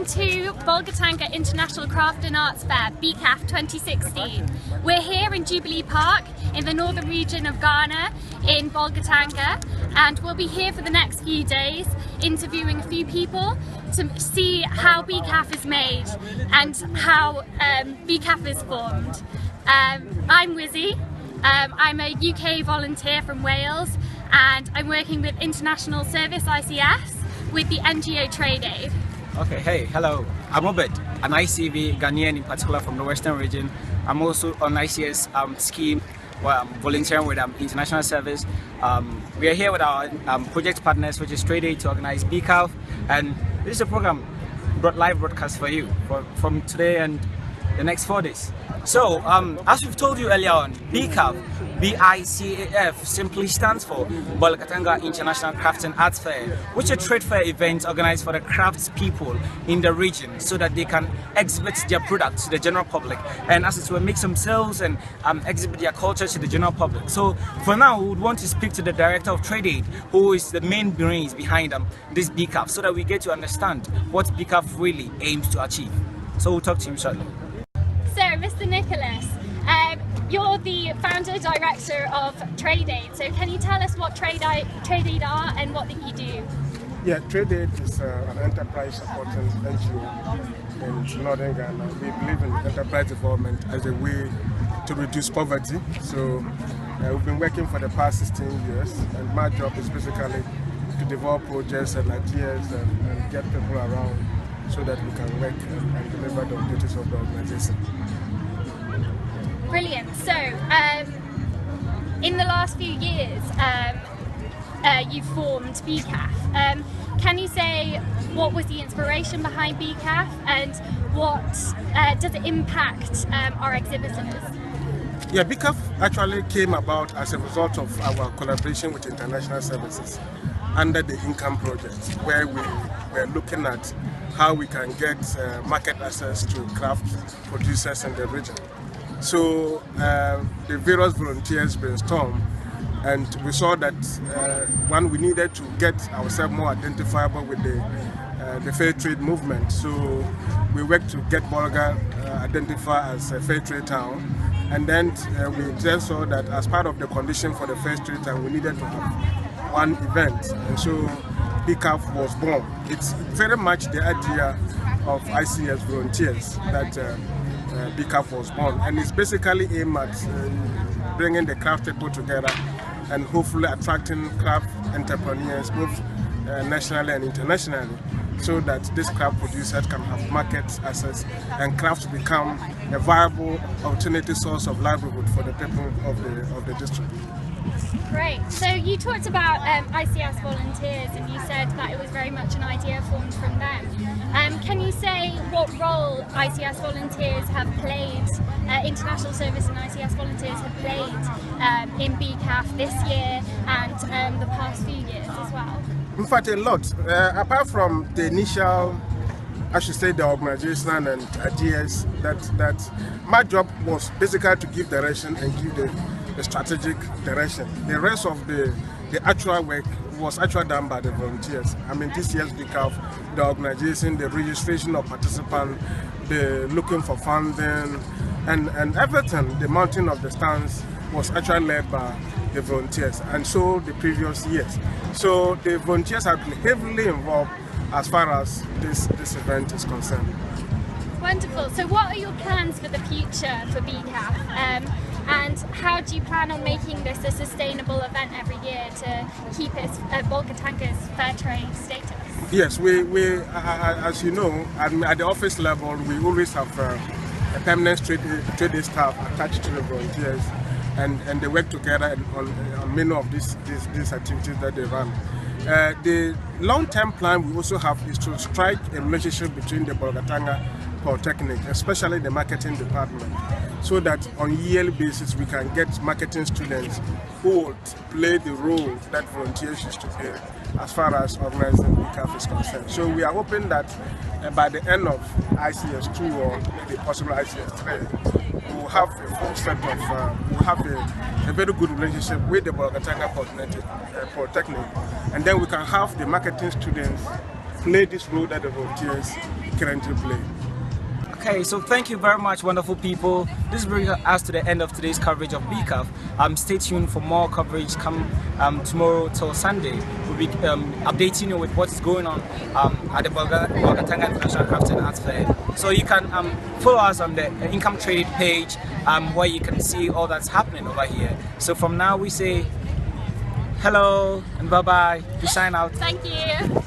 Welcome to Bolgatanga International Craft and Arts Fair, BICAF 2016. We're here in Jubilee Park in the northern region of Ghana in Bolgatanga, and we'll be here for the next few days interviewing a few people to see how BICAF is made and how BICAF is formed. I'm Wizzy. I'm a UK volunteer from Wales, and I'm working with International Service ICS with the NGO Trade Aid. Okay, hey, hello. I'm Obed, an ICV Ghanaian in particular from the Western region. I'm also on ICS scheme where I'm volunteering with International Service. We are here with our project partners, which is Trade Aid, to organize BICAF, and this is a program live broadcast for you from today and the next 4 days. So, as we've told you earlier on, BICAF, BICAF, simply stands for Bolgatanga International Crafts and Arts Fair, which is a trade fair event organized for the crafts people in the region so that they can exhibit their products to the general public and, as it were, make some sales and exhibit their culture to the general public. So, for now, we would want to speak to the Director of Trade Aid, who is the main brains behind this BICAF, so that we get to understand what BICAF really aims to achieve. So, we'll talk to him shortly. So, Mr. Nicholas, you're the founder director of Trade Aid. So, can you tell us what Trade Aid are and what you do? Yeah, Trade Aid is an enterprise supporting NGO in northern Ghana. We believe in enterprise development as a way to reduce poverty. So, we've been working for the past 16 years, and my job is basically to develop projects and ideas and get people around so that we can work and deliver the objectives of the organization. Brilliant. So, in the last few years, you formed BICAF. Can you say what was the inspiration behind BICAF and what does it impact our exhibitors? Yeah, BICAF actually came about as a result of our collaboration with International Services under the Income Project, where we were looking at how we can get market access to craft producers in the region. So the various volunteers brainstormed, and we saw that we needed to get ourselves more identifiable with the fair trade movement. So we worked to get Bolga identified as a fair trade town, and then we then saw that as part of the condition for the fair trade town, we needed to have one event, and so BICAF was born. It's very much the idea of ICS volunteers that BICAF was born, and it's basically aimed at bringing the craft people together and hopefully attracting craft entrepreneurs both nationally and internationally, so that these craft producers can have market access and crafts become a viable alternative source of livelihood for the people of the district. Great. So you talked about ICS volunteers, and you said that it was very much an idea formed from them. Can you say what role ICS volunteers have played, International Service and ICS volunteers have played in BICAF this year and the past few years as well? In fact, a lot. Apart from the initial, I should say, the organization and ideas, that my job was basically to give direction and give the strategic direction. The rest of the actual work was actually done by the volunteers. I mean, this year's BICAF, the organization, the registration of participants, the looking for funding, and everything, the mounting of the stands was actually led by the volunteers, and so the previous years. So the volunteers have been heavily involved as far as this event is concerned. Wonderful. So what are your plans for the future for BICAF? And how do you plan on making this a sustainable event every year to keep its Bolgatanga's fair trade status? Yes, we as you know, at the office level, we always have a permanent trade staff attached to the volunteers, and they work together on many of these activities that they run. The long-term plan we also have is to strike a relationship between the Bolgatanga Polytechnic, especially the marketing department, so that on a yearly basis we can get marketing students who would play the role that volunteers used to play as far as organizing BICAF is concerned. So we are hoping that by the end of ICS 2 or maybe possible ICS 3, we will have a full set of, we will have a very good relationship with the Bolgatanga Polytechnic, and then we can have the marketing students play this role that the volunteers currently play. Okay, so thank you very much, wonderful people. This brings us to the end of today's coverage of BICAF. Stay tuned for more coverage come tomorrow till Sunday. We'll be updating you with what's going on at the Bolgatanga International Crafts and Arts Fair. So you can follow us on the income trade page where you can see all that's happening over here. So from now we say hello and bye-bye. We sign out. Thank you.